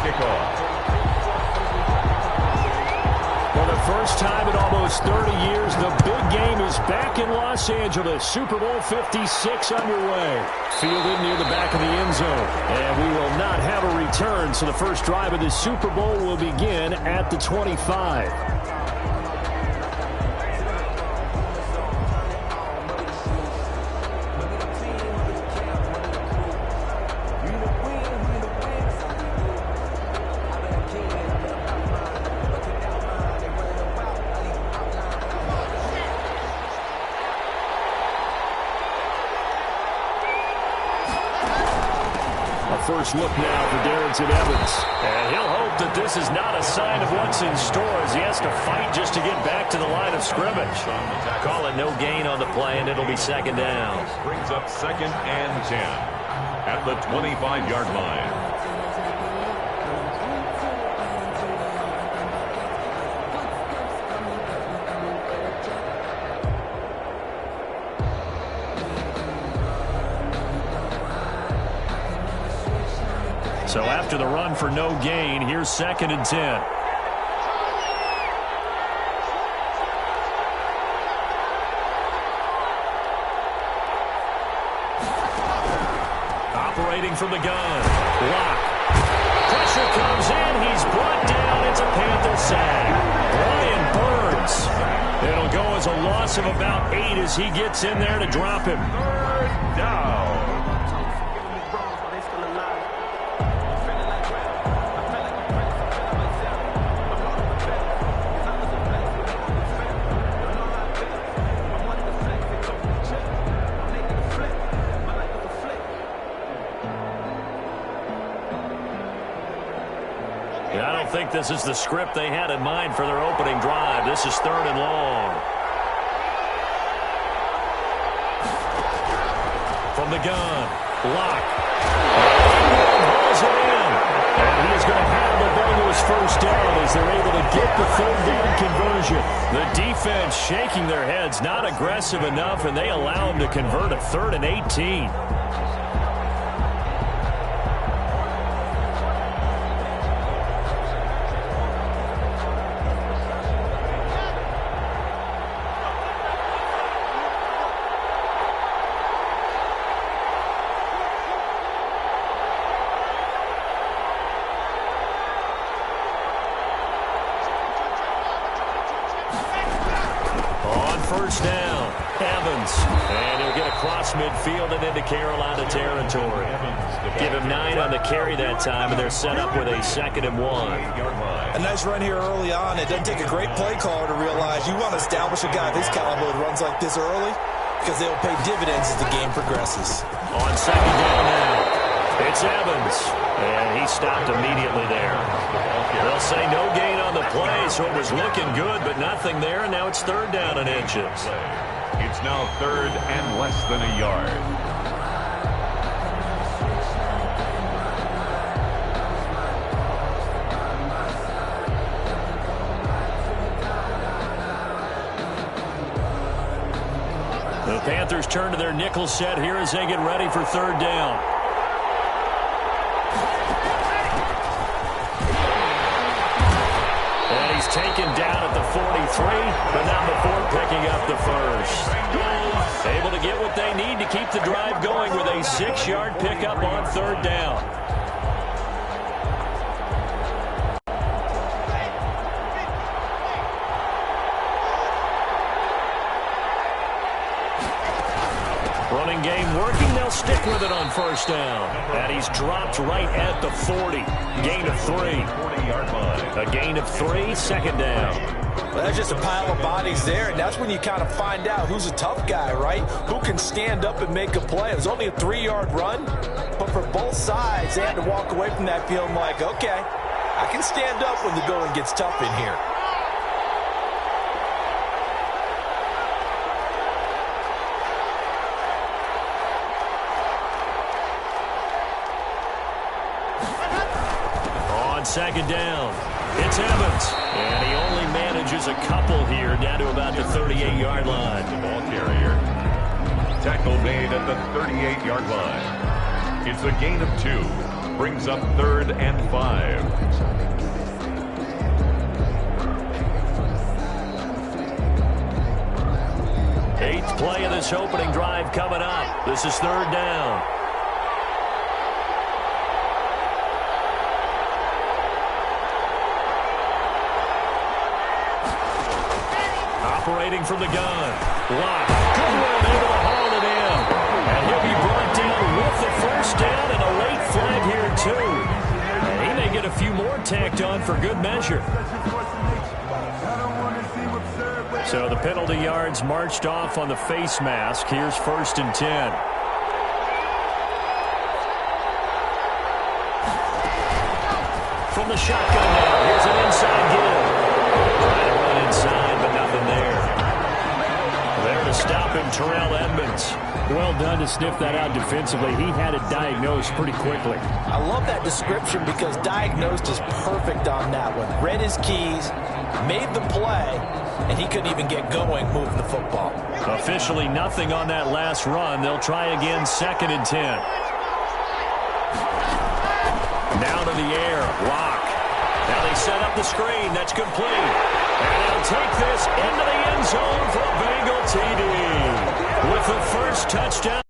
kickoff. For the first time in almost 30 years, the big game is back in Los Angeles. Super Bowl 56 underway. Fielded near the back of the end zone. And we will not have a return, so the first drive of the Super Bowl will begin at the 25. First look now for Darrington Evans. And he'll hope that this is not a sign of what's in store as he has to fight just to get back to the line of scrimmage. Call it no gain on the play, and it'll be second down. Brings up 2nd and 10 at the 25-yard line. So after the run for no gain, here's 2nd and 10. Operating from the gun. Lock. Pressure comes in. He's brought down. It's a Panther sack. Brian Burns. It'll go as a loss of about 8 as he gets in there to drop him. 3rd down. I don't think this is the script they had in mind for their opening drive. This is 3rd and long. From the gun, Lock. Balls it in. And he is going to have the Bengals first down as they're able to get the 3rd down conversion. The defense shaking their heads, not aggressive enough, and they allow them to convert a 3rd and 18. First down, Evans, and he'll get across midfield and into Carolina territory. Give him 9 on the carry that time, and they're set up with a 2nd and 1. A nice run here early on. It doesn't take a great play caller to realize you want to establish a guy of his caliber that runs like this early because they'll pay dividends as the game progresses. On 2nd down now, it's Evans, and he stopped immediately there. They'll say no gain on the play, so it was looking good, but nothing there, and now it's 3rd down and inches. It's now 3rd and less than a yard. The Panthers turn to their nickel set here as they get ready for 3rd down. Taken down at the 43, but not before picking up the first. Able to get what they need to keep the drive going with a 6-yard pickup on 3rd down. Running game working. They'll stick with it on 1st down. And he's dropped right at the 40. Gain of 3. 40-yard line. A gain of 3, 2nd down. Well, that's just a pile of bodies there, and that's when you kind of find out who's a tough guy, right? Who can stand up and make a play. It was only a 3-yard run, but for both sides, they had to walk away from that feeling like, okay, I can stand up when the going gets tough in here. On 2nd down, it's Evans. And he only manages a couple here, down to about the 38-yard line. The ball carrier. Tackle made at the 38-yard line. It's a gain of 2. brings up 3rd and 5. Eighth play of this opening drive coming up. This is 3rd down. Operating from the gun. Lock. Good one, able to haul it in. And he'll be brought down with the first down and a late flag here, too. And he may get a few more tacked on for good measure. So the penalty yards marched off on the face mask. Here's 1st and 10. From the shotgun now. Here's an inside give. Trying to run inside, but nothing there. There to stop him, Terrell Edmonds. Well done to sniff that out defensively. He had it diagnosed pretty quickly. I love that description because diagnosed is perfect on that one. Read his keys, made the play, and he couldn't even get going moving the football. Officially nothing on that last run. They'll try again, 2nd and 10. Now to the air. Lock. Now they set up the screen. That's complete. And they'll take this into the end zone for a Bengal TD. With the first touchdown.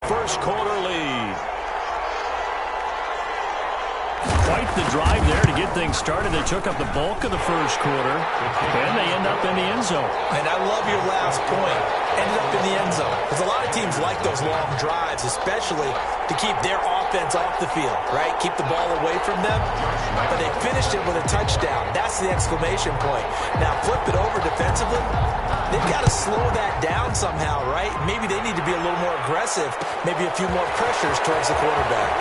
First quarter lead. Quite the drive there to get things started. They took up the bulk of the first quarter, and they end up in the end zone. And I love your last point. Ended up in the end zone. Because a lot of teams like those long drives, especially to keep their offense off the field, right? Keep the ball away from them. But they finished it with a touchdown. That's the exclamation point. Now flip it over defensively. They've got to slow that down somehow, right? Maybe they need to be a little more aggressive. Maybe a few more pressures towards the quarterback.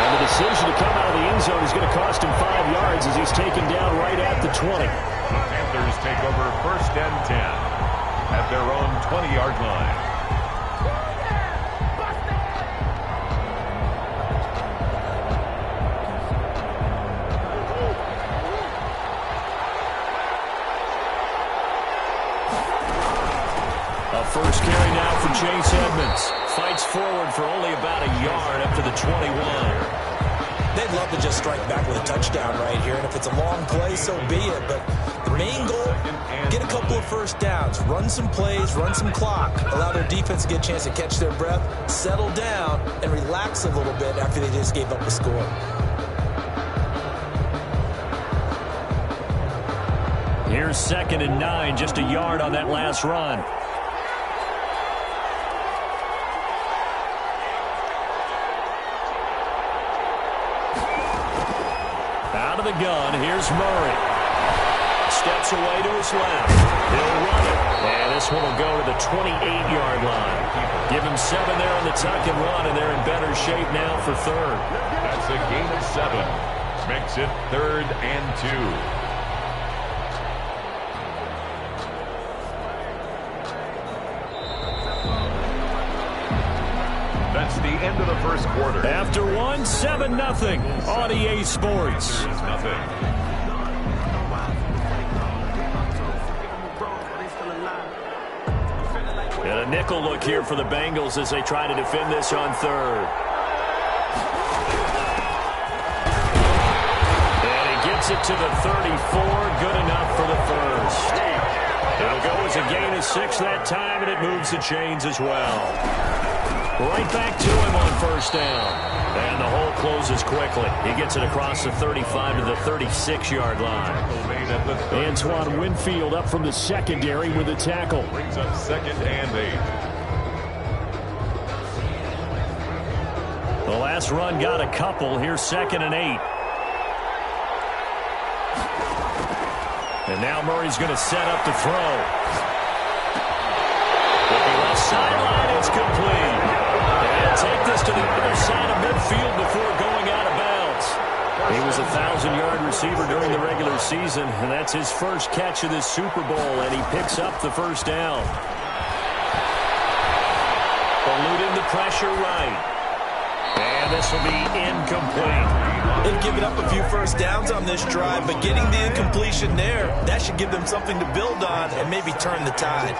And the decision to come out of the end zone is going to cost him 5 yards as he's taken down right at the 20. The Panthers take over 1st and 10 at their own 20-yard line. First carry now for Chase Edmonds. Fights forward for only about a yard up to the 21. They'd love to just strike back with a touchdown right here, and if it's a long play, so be it. But the main goal, get a couple of first downs, run some plays, run some clock, allow their defense to get a chance to catch their breath, settle down, and relax a little bit after they just gave up the score. Here's 2nd and 9, just a yard on that last run. The gun. Here's Murray. Steps away to his left. He'll run it. And this one will go to the 28-yard line. Give him 7 there on the tuck and run, and they're in better shape now for 3rd. That's a gain of 7. Makes it 3rd and 2. That's the end of the first quarter. After 1, 7-0 on EA Sports. There is nothing. And a nickel look here for the Bengals as they try to defend this on 3rd. And he gets it to the 34. Good enough for the first. It'll go as a gain of 6 that time, and it moves the chains as well. Right back to him on first down. And the hole closes quickly. He gets it across the 35 to the 36-yard line. Antoine Winfield up from the secondary with a tackle. Brings up 2nd and 8. The last run got a couple. Here's 2nd and 8. And now Murray's going to set up to throw. With the left sideline, it's complete. And take this to the other side of midfield before going out of bounds. He was a 1,000-yard receiver during the regular season, and that's his first catch of this Super Bowl, and he picks up the first down. Eluding the pressure right. And this will be incomplete. They've given up a few first downs on this drive, but getting the incompletion there, that should give them something to build on and maybe turn the tide.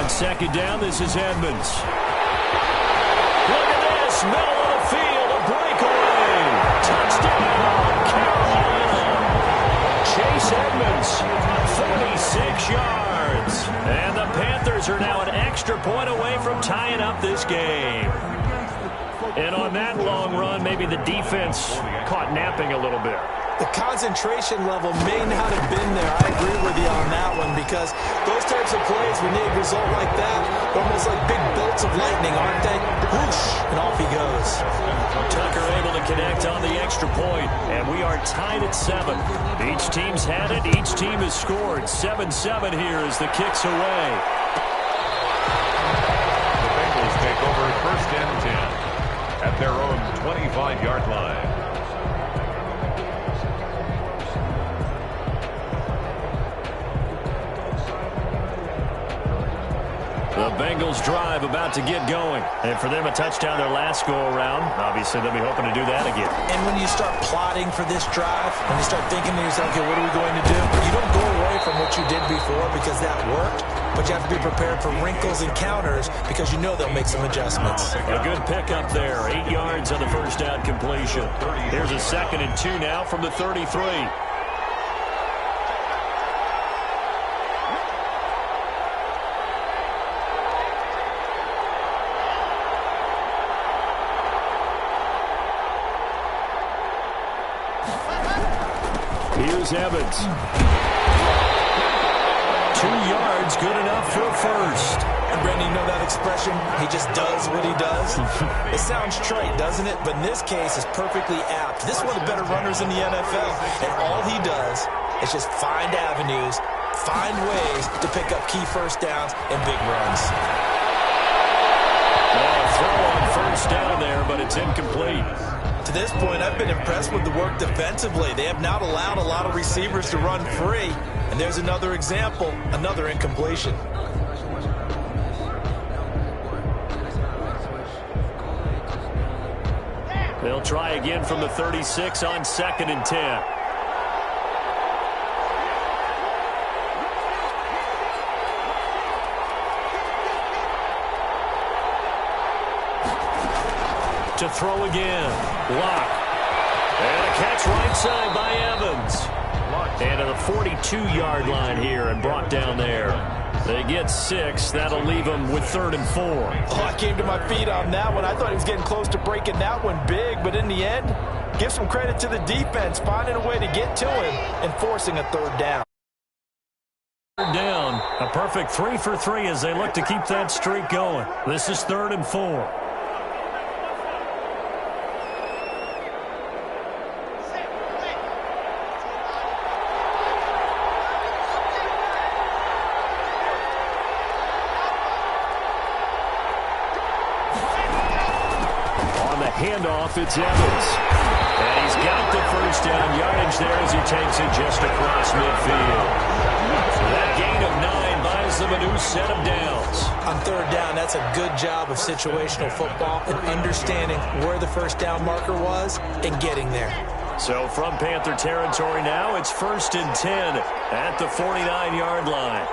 On second down, this is Edmonds. Look at this, middle of the field, a breakaway. Touchdown, Carolina. Chase Edmonds, 46 yards. And the Panthers are now an extra point away from tying up this game. And on that long run, maybe the defense caught napping a little bit. The concentration level may not have been there. I agree with you on that one because those types of plays, when they result like that, they're almost like big bolts of lightning, aren't they? Whoosh, and off he goes. Tucker able to connect on the extra point, and we are tied at 7. Each team's had it. Each team has scored. 7-7 here as the kick's away. The Bengals take over first and 10 at their own 25-yard line. The Bengals drive about to get going. And for them, a touchdown their last go-around. Obviously, they'll be hoping to do that again. And when you start plotting for this drive, when you start thinking to yourself, okay, what are we going to do? You don't go away from what you did before because that worked, but you have to be prepared for wrinkles and counters because you know they'll make some adjustments. A good pickup there. 8 yards on the first down completion. Here's a 2nd and 2 now from the 33. Here's Evans. 2 yards, good enough for a first. And Brandon, you know that expression? He just does what he does. It sounds trite, doesn't it? But in this case, it's perfectly apt. This is one of the better runners in the NFL. And all he does is just find avenues, find ways to pick up key first downs and big runs. Well, a throw on first down there, but it's incomplete. To this point, I've been impressed with the work defensively. They have not allowed a lot of receivers to run free. And there's another example, another incompletion. They'll try again from the 36 on 2nd and 10. To throw again. Lock. And a catch right side by Evans. And to the 42-yard line here and brought down there. They get 6. That'll leave them with 3rd and 4. Oh, I came to my feet on that one. I thought he was getting close to breaking that one big, but in the end, give some credit to the defense, finding a way to get to him and forcing a 3rd down. Down. A perfect 3 for 3 as they look to keep that streak going. This is 3rd and 4. Handoff, it's Evans. And he's got the first down yardage there as he takes it just across midfield. So that gain of 9 buys them a new set of downs. On 3rd down, that's a good job of situational football and understanding where the first down marker was and getting there. So from Panther territory now, it's 1st and 10 at the 49-yard line.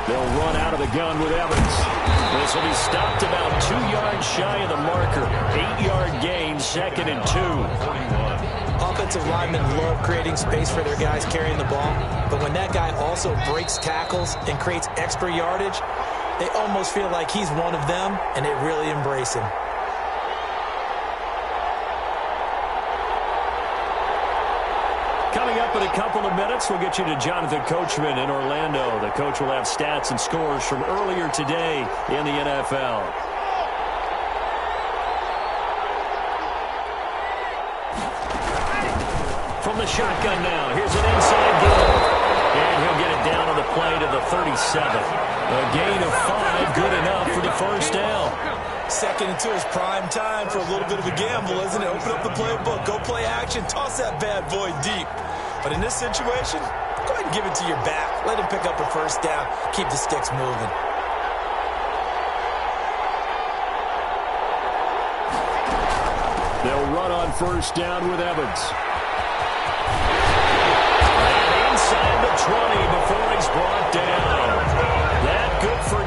They'll run out of the gun with Evans. This will be stopped about 2 yards shy of the marker. 8-yard gain, 2nd and 2. Offensive linemen love creating space for their guys carrying the ball, but when that guy also breaks tackles and creates extra yardage, they almost feel like he's one of them, and they really embrace him. Coming up in a couple of minutes, we'll get you to Jonathan Coachman in Orlando. The coach will have stats and scores from earlier today in the NFL. From the shotgun now, here's an inside game. And he'll get it down on the play to the 37. A gain of 5, good enough for the first down. 2nd and 2 is prime time for a little bit of a gamble, isn't it? Open up the playbook, go play action, toss that bad boy deep. But in this situation, go ahead and give it to your back. Let him pick up a first down. Keep the sticks moving. They'll run on first down with Evans. And inside the 20 before he's brought down. That good for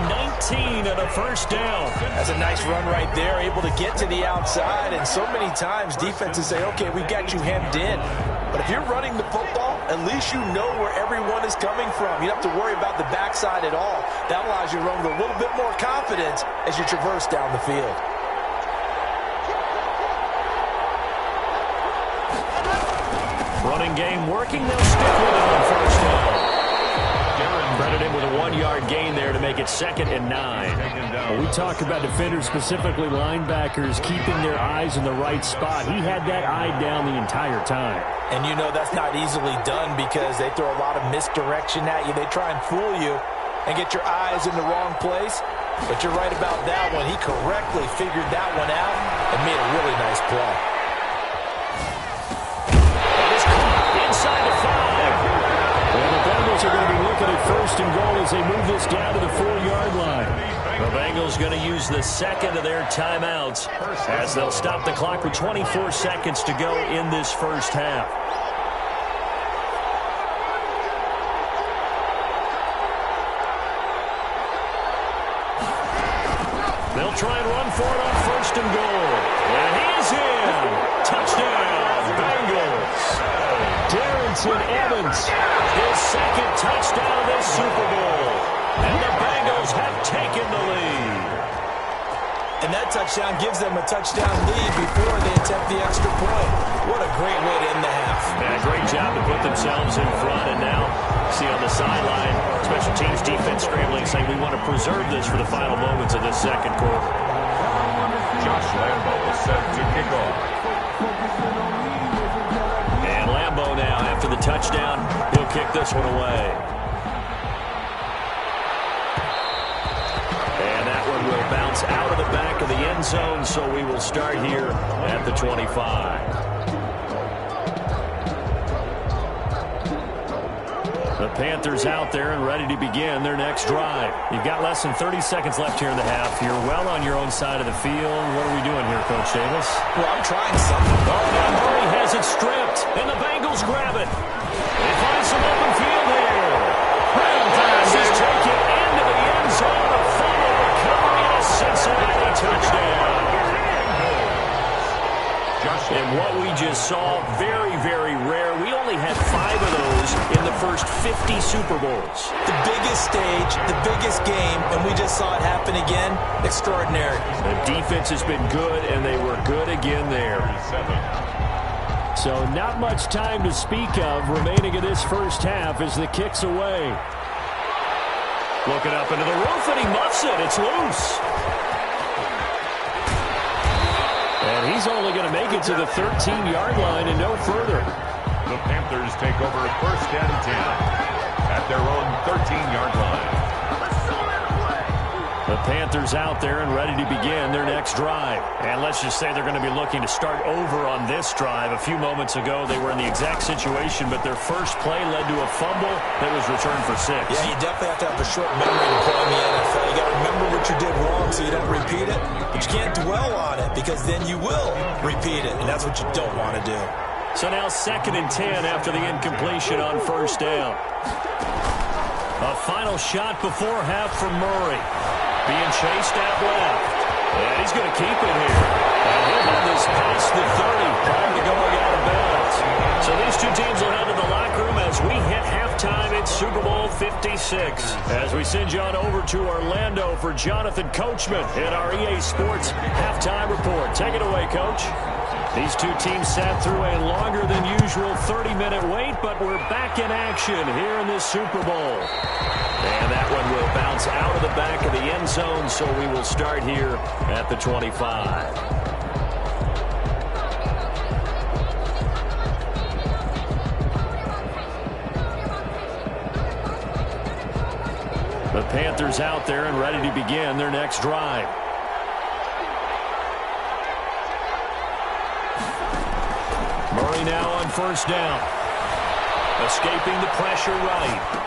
19 and a first down. That's a nice run right there, able to get to the outside. And so many times defenses say, okay, we got you hemmed in. But if you're running the football, at least you know where everyone is coming from. You don't have to worry about the backside at all. That allows you to run with a little bit more confidence as you traverse down the field. Running game working. They'll stick with it on first down. Credited with a 1-yard gain there to make it 2nd and 9. Well, we talk about defenders, specifically linebackers, keeping their eyes in the right spot. He had that eye down the entire time. And you know that's not easily done because they throw a lot of misdirection at you. They try and fool you and get your eyes in the wrong place. But you're right about that one. He correctly figured that one out and made a really nice play. Inside the 5. Well, the Bengals are going to be looking at 1st and goal as they move this down to the 4-yard line. The Bengals going to use the second of their timeouts as they'll stop the clock with 24 seconds to go in this first half. They'll try and run for it on 1st and goal. And he's in. Touchdown, Bengals. Darrington Evans, his 2nd touchdown of this Super Bowl. And the Bengals have taken the lead. And that touchdown gives them a touchdown lead before they attempt the extra point. What a great way to end the half. Yeah, great job to put themselves in front. And now, see on the sideline, special teams defense scrambling, saying we want to preserve this for the final moments of this second quarter. Josh Lambo is set to kick off. And Lambo now, after the touchdown, he'll kick this one away. And that one will bounce out of the back of the end zone, so we will start here at the 25. The Panthers out there and ready to begin their next drive. You've got less than 30 seconds left here in the half. You're well on your own side of the field. What are we doing here, Coach Davis? Well, I'm trying something. Oh, now Murray has it stripped, and the Bengals grab it. They find some open field here. Pass is taken into the end zone. A fumble recovery and a Cincinnati touchdown. And what we just saw, very, very rare. We only had 5 of those in the first 50 Super Bowls. The biggest stage, the biggest game, and we just saw it happen again. Extraordinary. The defense has been good, and they were good again there. So not much time to speak of remaining in this first half as the kick's away. Looking up into the roof, and he muffs it. It's loose. And he's only going to make it to the 13-yard line and no further. The Panthers take over 1st and 10 at their own 13-yard line. The Panthers out there and ready to begin their next drive. And let's just say they're going to be looking to start over on this drive. A few moments ago, they were in the exact situation, but their first play led to a fumble that was returned for 6. Yeah, you definitely have to have a short memory to play in the NFL. You got to remember what you did wrong so you don't repeat it. But you can't dwell on it because then you will repeat it, and that's what you don't want to do. So now 2nd and 10 after the incompletion on 1st down. A final shot before half from Murray. Being chased out left. And he's going to keep it here. And he'll have this past the 30 prior to going out of bounds. So these two teams will head to the locker room as we hit halftime in Super Bowl 56. As we send you on over to Orlando for Jonathan Coachman in our EA Sports halftime report. Take it away, Coach. These two teams sat through a longer than usual 30-minute wait, but we're back in action here in this Super Bowl. And that one will bounce out of the back of the end zone, so we will start here at the 25. The Panthers out there and ready to begin their next drive. Murray now on 1st down. Escaping the pressure right.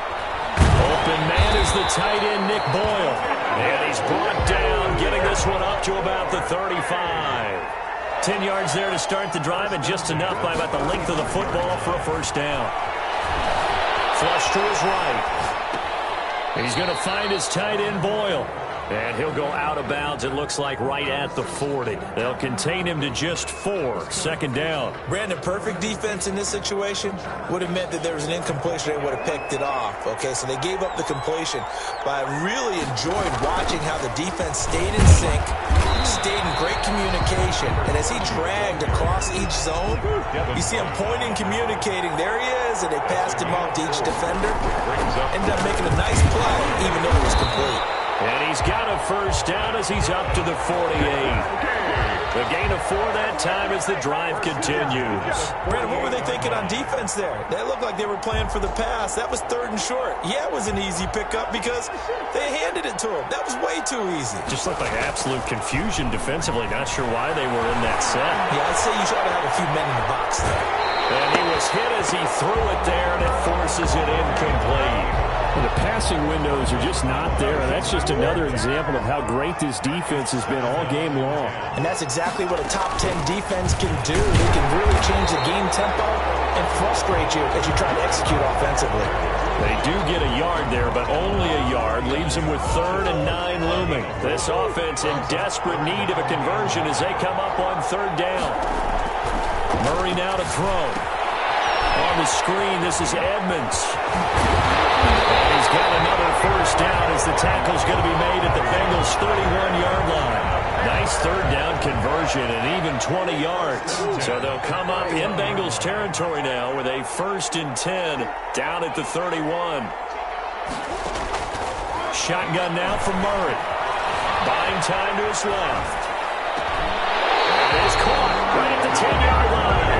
Open man is the tight end, Nick Boyle. And he's brought down, getting this one up to about the 35. 10 yards there to start the drive, and just enough by about the length of the football for a 1st down. Flush to his right. He's going to find his tight end, Boyle. And he'll go out of bounds, it looks like, right at the 40. They'll contain him to just 4. Second down. Brandon, perfect defense in this situation would have meant that there was an incompletion. They would have picked it off. Okay, so they gave up the completion. But I really enjoyed watching how the defense stayed in sync, stayed in great communication. And as he dragged across each zone, you see him pointing, communicating. There he is, and they passed him off to each defender. Ended up making a nice play, even though it was complete. And he's got a first down as he's up to the 48. The gain of 4 that time as the drive continues. Brandon, what were they thinking on defense there? They looked like they were playing for the pass. That was 3rd and short. Yeah, it was an easy pickup because they handed it to him. That was way too easy. Just looked like absolute confusion defensively. Not sure why they were in that set. Yeah, I'd say you should have a few men in the box there. And he was hit as he threw it there, and it forces it incomplete. The passing windows are just not there, and that's just another example of how great this defense has been all game long. And that's exactly what a top 10 defense can do. They can really change the game tempo and frustrate you as you try to execute offensively. They do get a yard there, but only a yard. Leaves them with 3rd and 9 looming. This offense in desperate need of a conversion as they come up on 3rd down. Murray now to throw. On the screen, this is Edmonds. And he's got another first down as the tackle's going to be made at the Bengals' 31-yard line. Nice 3rd down conversion and even 20 yards. So they'll come up in Bengals territory now with a 1st and 10 down at the 31. Shotgun now from Murray. Buying time to his left. And he's caught right at the 10-yard line.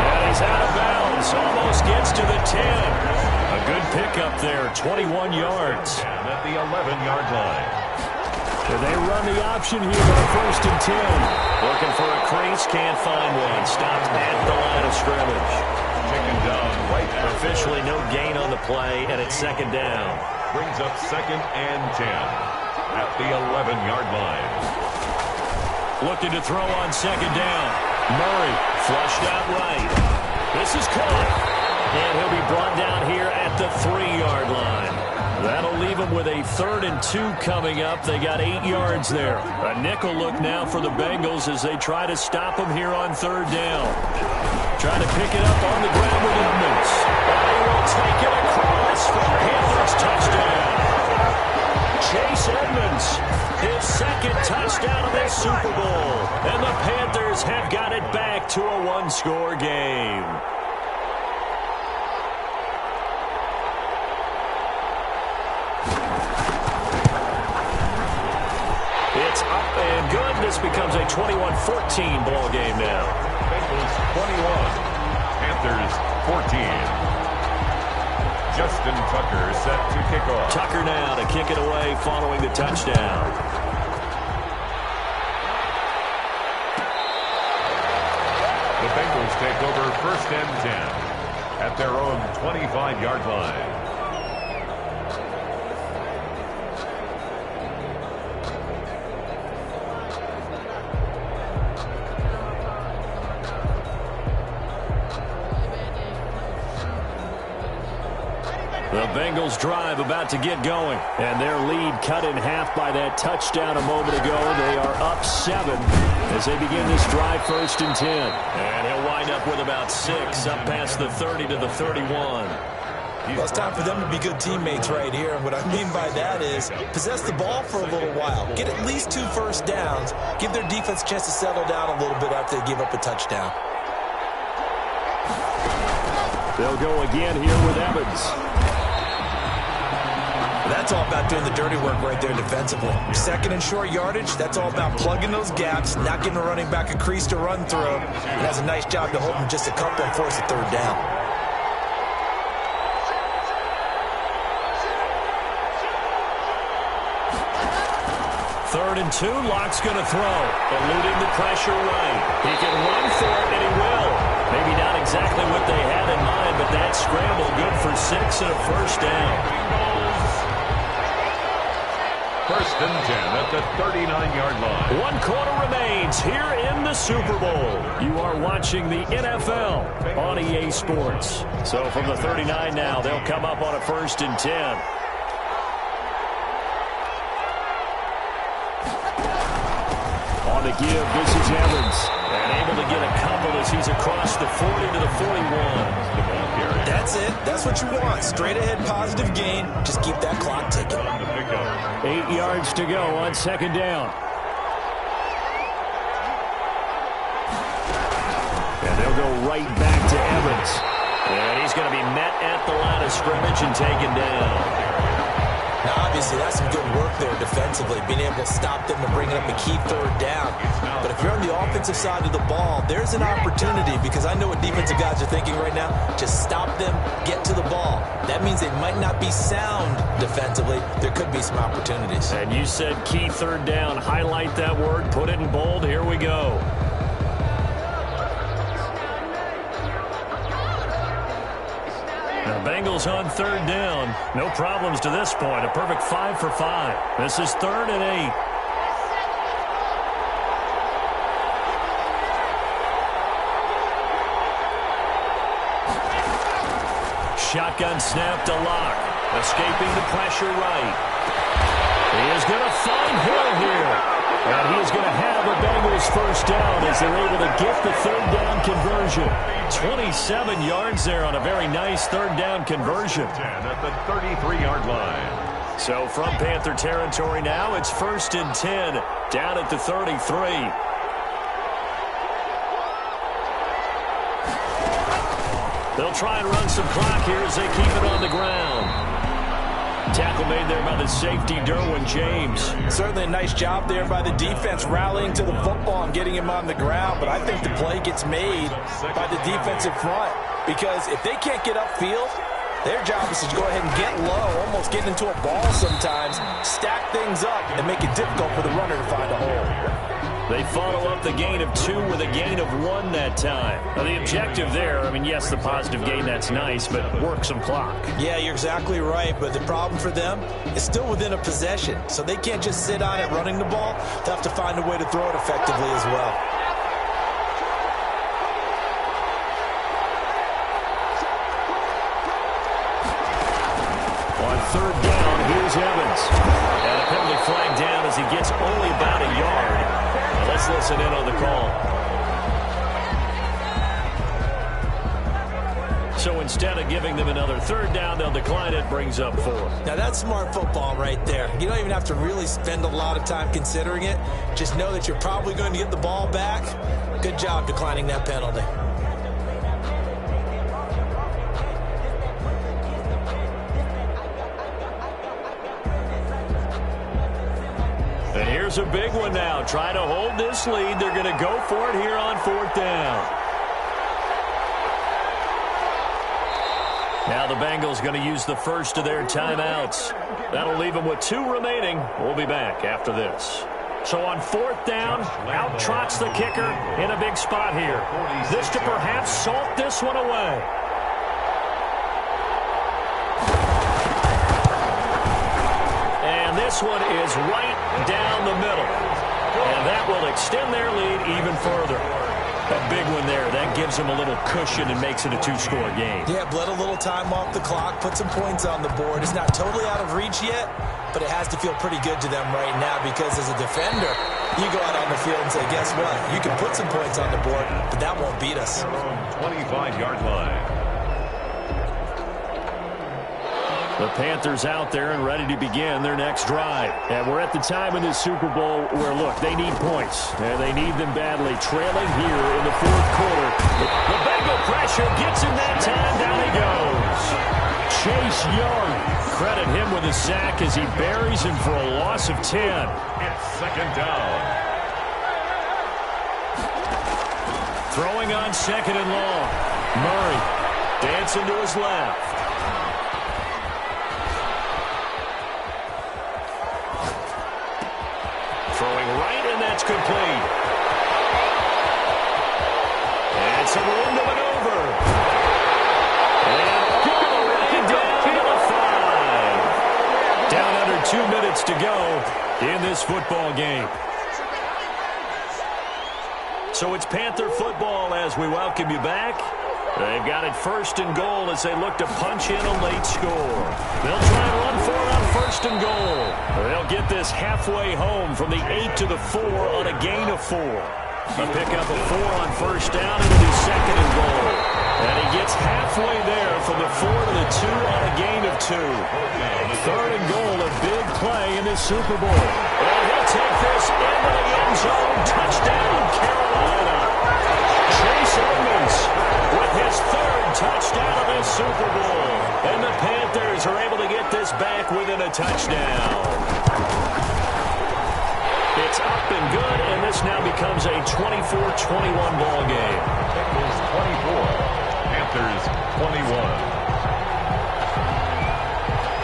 And he's out of bounds. Almost gets to the 10. A good pickup there, 21 yards. And at the 11-yard line. So they run the option here on 1st and 10. Looking for a crease, can't find one. Stopped at the line of scrimmage. Taken down right. Officially no gain on the play, and it's 2nd down. Brings up 2nd and 10 at the 11-yard line. Looking to throw on 2nd down. Murray flushed out right. This is caught. And he'll be brought down here at the 3-yard line. That'll leave him with a 3rd and 2 coming up. They got 8 yards there. A nickel look now for the Bengals as they try to stop him here on 3rd down. Trying to pick it up on the ground with Edmonds. And he will take it across for the Panthers touchdown. Chase Edmonds, his 2nd touchdown of this Super Bowl. And the Panthers have got it back to a 1-score game. It's up and good. This becomes a 21-14 ball game now. Bengals 21, Panthers 14. Justin Tucker set to kick off. Tucker now to kick it away following the touchdown. The Bengals take over 1st and 10 at their own 25-yard line. The Bengals drive about to get going, and their lead cut in half by that touchdown a moment ago. They are up 7 as they begin this drive 1st and 10. And he'll wind up with about 6 up past the 30 to the 31. Well, it's time for them to be good teammates right here. And what I mean by that is possess the ball for a little while. Get at least 2 first downs. Give their defense a chance to settle down a little bit after they give up a touchdown. They'll go again here with Evans. That's all about doing the dirty work right there defensively. 2nd and short yardage, that's all about plugging those gaps, not giving a running back a crease to run through. It has a nice job to hold him just a couple and force a 3rd down. Third and 2, Locke's going to throw. Eluding the pressure right. He can run for it, and he will. Maybe not exactly what they had in mind, but that scramble good for 6 and a first down. first and 10 at the 39-yard line. 1 quarter remains here in the Super Bowl. You are watching the NFL on EA Sports. So from the 39 now, they'll come up on a first and 10. On the give, this is Evans. And able to get a couple as he's across the 40 to the 41. That's it. That's what you want. Straight ahead positive gain. Just keep that clock ticking. 8 yards to go on second down. And they'll go right back to Evans. And he's going to be met at the line of scrimmage and taken down. Now, obviously, that's some good work there defensively, being able to stop them and bring up a key third down. But if you're on the offensive side of the ball, there's an opportunity, because I know what defensive guys are thinking right now. Just stop them, get to the ball. That means they might not be sound defensively. There could be some opportunities. And you said key third down. Highlight that word. Put it in bold. Here we go. Now, Bengals on third down. No problems to this point. A perfect 5 for 5. This is 3rd and 8. Shotgun snap to Lock. Escaping the pressure right. He is going to find Hill here. And he is going to have a Bengals first down as they're able to get the third down conversion. 27 yards there on a very nice third down conversion. 10 at the 33-yard line. So from Panther territory now, it's 1st and 10 down at the 33. They'll try and run some clock here as they keep it on the ground. Tackle made there by the safety, Derwin James. Certainly a nice job there by the defense rallying to the football and getting him on the ground. But I think the play gets made by the defensive front, because if they can't get upfield, their job is to go ahead and get low, almost get into a ball sometimes, stack things up, and make it difficult for the runner to find a hole. They follow up the gain of 2 with a gain of 1 that time. Now, the objective there, I mean, yes, the positive gain, that's nice, but work some clock. Yeah, you're exactly right, but the problem for them is still within a possession, so they can't just sit on it running the ball. They'll have to find a way to throw it effectively as well. On third down, here's Evans. And a penalty flag down as he gets only about a yard. Now let's listen in on the call. So instead of giving them another third down, they'll decline it, brings up 4. Now that's smart football right there. You don't even have to really spend a lot of time considering it. Just know that you're probably going to get the ball back. Good job declining that penalty. And here's a big one now. Try to hold this lead. They're going to go for it here on 4th down. Now the Bengals going to use the first of their timeouts. That'll leave them with 2 remaining. We'll be back after this. So on 4th down, out trots the kicker in a big spot here. This to perhaps salt this one away. And this one is right down the middle. And that will extend their lead even further. A big one there. That gives them a little cushion and makes it a 2-score game. Yeah, bled a little time off the clock, put some points on the board. It's not totally out of reach yet, but it has to feel pretty good to them right now, because as a defender, you go out on the field and say, guess what? You can put some points on the board, but that won't beat us. 25-yard line. The Panthers out there and ready to begin their next drive. And we're at the time in this Super Bowl where, look, they need points. And they need them badly. Trailing here in the 4th quarter. The Bengal pressure gets him that time. Down he goes. Chase Young. Credit him with a sack as he buries him for a loss of 10. It's 2nd down. Throwing on 2nd and long. Murray dancing to his left. Throwing right, and that's complete. And some room to maneuver. And all the way down to the 5. Down under 2 minutes to go. in this football game. So it's Panther football as we welcome you back. They've got it first and goal as they look to punch in a late score. They'll try and run for it on first and goal. They'll get this halfway home from the 8 to the 4 on a gain of 4. A pickup of 4 on first down. It'll be second and goal. And he gets halfway there from the 4 to the 2 on a gain of 2. Third and goal, a big play in this Super Bowl. And he'll take this into the end zone. Touchdown, Carolina. Chase Edmonds with his third touchdown of this Super Bowl. And the Panthers are able to get this back within a touchdown. It's up and good, and this now becomes a 24-21 ball game. Bengals 24, Panthers 21.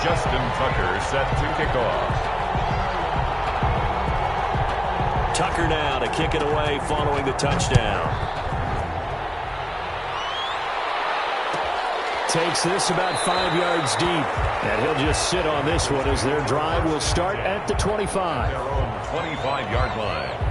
Justin Tucker set to kick off. Tucker now to kick it away following the touchdown. Takes this about 5 yards deep, and he'll just sit on this one as their drive will start at the 25. Their own 25-yard line.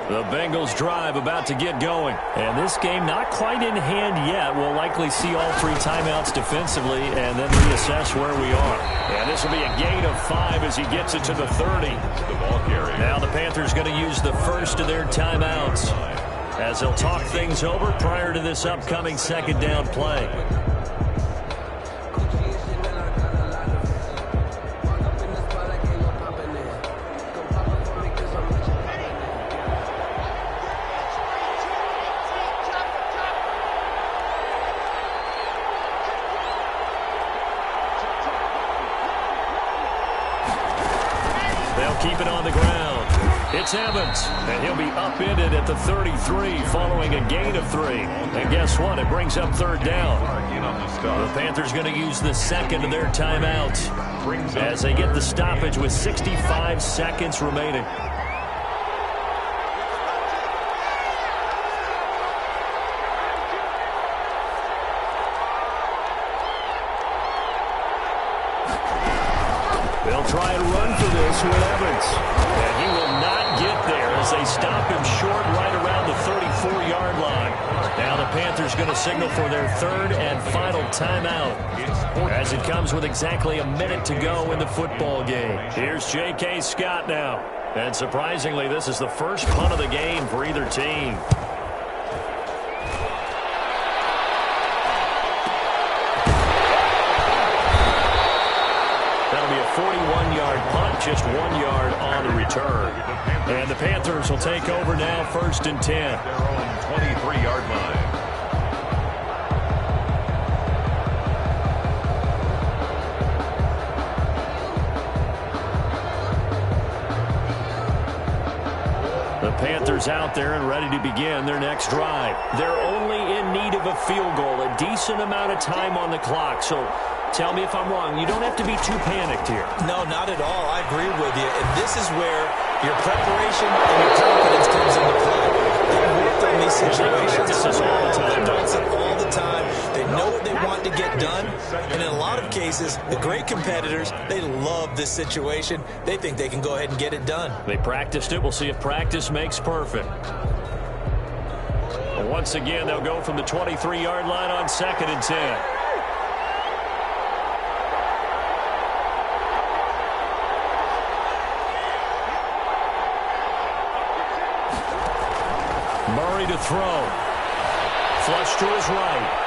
The Bengals drive about to get going. And this game not quite in hand yet. We'll likely see all 3 timeouts defensively and then reassess where we are. And this will be a gain of 5 as he gets it to the 30. The ball carrier. Now the Panthers going to use the first of their timeouts as they'll talk things over prior to this upcoming second down play. Keep it on the ground. It's Evans, and he'll be upended at the 33 following a gain of 3. And guess what? It brings up third down. The Panthers going to use the second of their timeouts as they get the stoppage with 65 seconds remaining. They'll try and run for this with Evans. And he will not get there as they stop him short right around the 34-yard line. Now the Panthers going to signal for their third and final timeout as it comes with exactly a minute to go in the football game. Here's J.K. Scott now. And surprisingly, this is the first punt of the game for either team. That'll be a 41-yard punt, just 1 yard on the return. And the Panthers will take over now, first and 10. Their own 23-yard line. The Panthers out there and ready to begin their next drive. They're only in need of a field goal, a decent amount of time on the clock. So tell me if I'm wrong. You don't have to be too panicked here. No, not at all. I agree with you. And this is where your preparation and your confidence comes into play. They've worked on these situations. This all the time. They've done it all the time. They know what they want to get done. And in a lot of cases, the great competitors, they love this situation. They think they can go ahead and get it done. They practiced it. We'll see if practice makes perfect. Once again, they'll go from the 23-yard line on second and 10. Murray to throw. Flush to his right.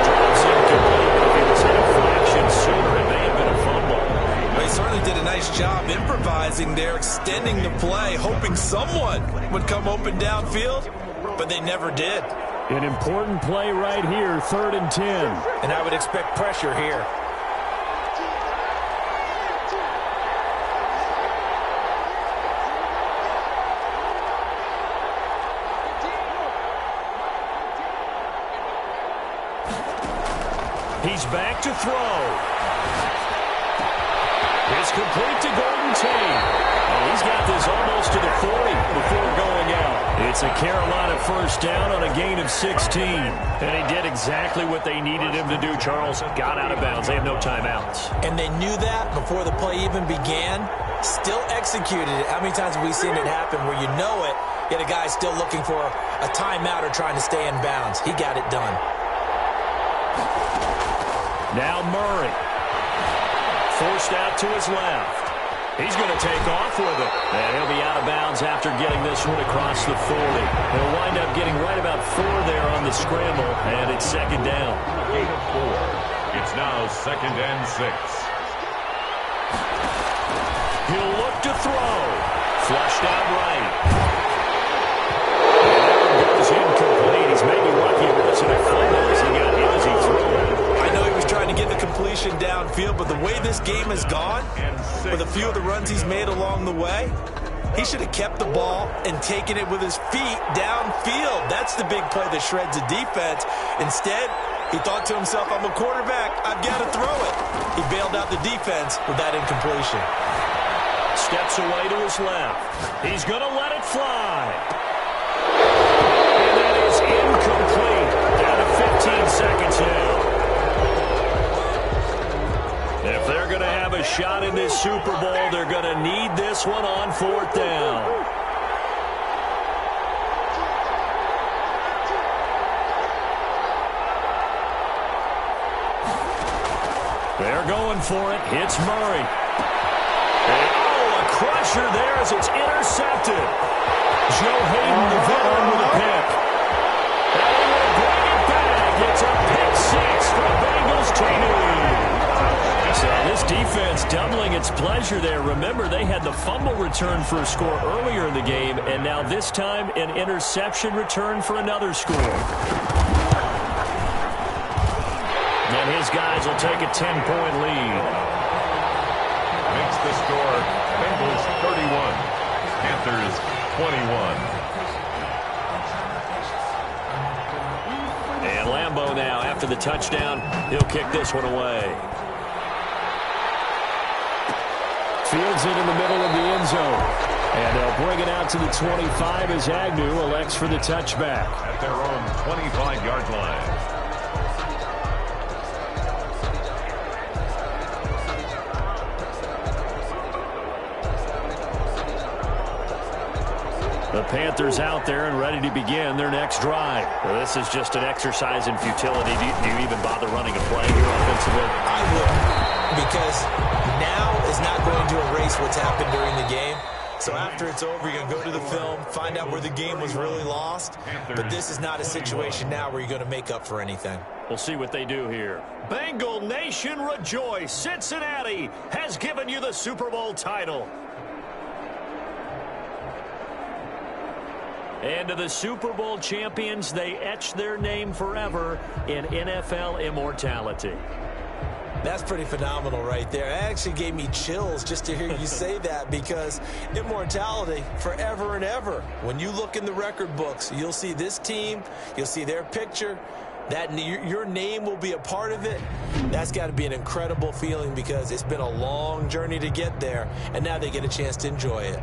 Drops incomplete. If he was hit for action sooner, it may have been a fumble. They certainly did a nice job improvising there, extending the play, hoping someone would come open downfield, but they never did. An important play right here, third and 10. And I would expect pressure here. He's back to throw. It's complete to Golden Tate. And he's got this almost to the 40 before going out. It's a Carolina first down on a gain of 16. And he did exactly what they needed him to do, Charles. Got out of bounds. They have no timeouts. And they knew that before the play even began. Still executed it. How many times have we seen it happen where you know it, yet a guy's still looking for a timeout or trying to stay in bounds? He got it done. Now Murray. Forced out to his left. He's going to take off with it. And he'll be out of bounds after getting this one across the 40. He'll wind up getting right about 4 there on the scramble, and it's second down. Gain of 4. It's now second and 6. He'll look to throw. Flushed out right. And that goes incomplete. He's maybe lucky it wasn't a fumble as he got hit as he threw it. I know he was trying to get the completion downfield, but the way this game has gone, with a few of the runs he's made along the way, he should have kept the ball and taken it with his feet downfield. That's the big play that shreds a defense. Instead, he thought to himself, I'm a quarterback, I've got to throw it. He bailed out the defense with that incompletion. Steps away to his left. He's going to let it fly. And that is incomplete. Down to 15 seconds now. If they're going to have a shot in this Super Bowl, they're going to need this one on 4th down. They're going for it. Hits Murray. Crusher there as it's intercepted. Joe Hayden, the veteran, with a pick. And he will bring it back. It's a pick 6 for Bengals team. So this defense doubling its pleasure there. Remember, they had the fumble return for a score earlier in the game, and now this time an interception return for another score. And his guys will take a 10-point lead. Makes the score Bengals 31, Panthers 21. And Lambeau now, after the touchdown, he'll kick this one away. Fields it in the middle of the end zone. And they'll bring it out to the 25 as Agnew elects for the touchback. At their own 25-yard line. The Panthers out there and ready to begin their next drive. Well, this is just an exercise in futility. Do you even bother running a play here offensively? I would, because now is not going to erase what's happened during the game. So after it's over, you're going to go to the film, find out where the game was really lost. But this is not a situation now where you're going to make up for anything. We'll see what they do here. Bengal Nation rejoice. Cincinnati has given you the Super Bowl title. And to the Super Bowl champions, they etch their name forever in NFL immortality. That's pretty phenomenal right there. It actually gave me chills just to hear you say that, because immortality forever and ever. When you look in the record books, you'll see this team, you'll see their picture, that your name will be a part of it. That's got to be an incredible feeling, because it's been a long journey to get there, and now they get a chance to enjoy it.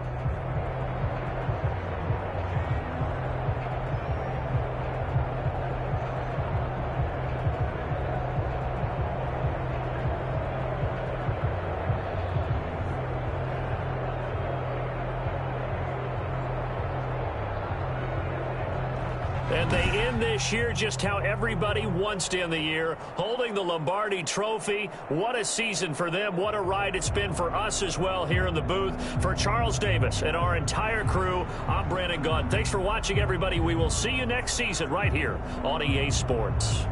And they end this year just how everybody wants to end the year, holding the Lombardi Trophy. What a season for them. What a ride it's been for us as well here in the booth. For Charles Davis and our entire crew, I'm Brandon Gaudin. Thanks for watching, everybody. We will see you next season right here on EA Sports.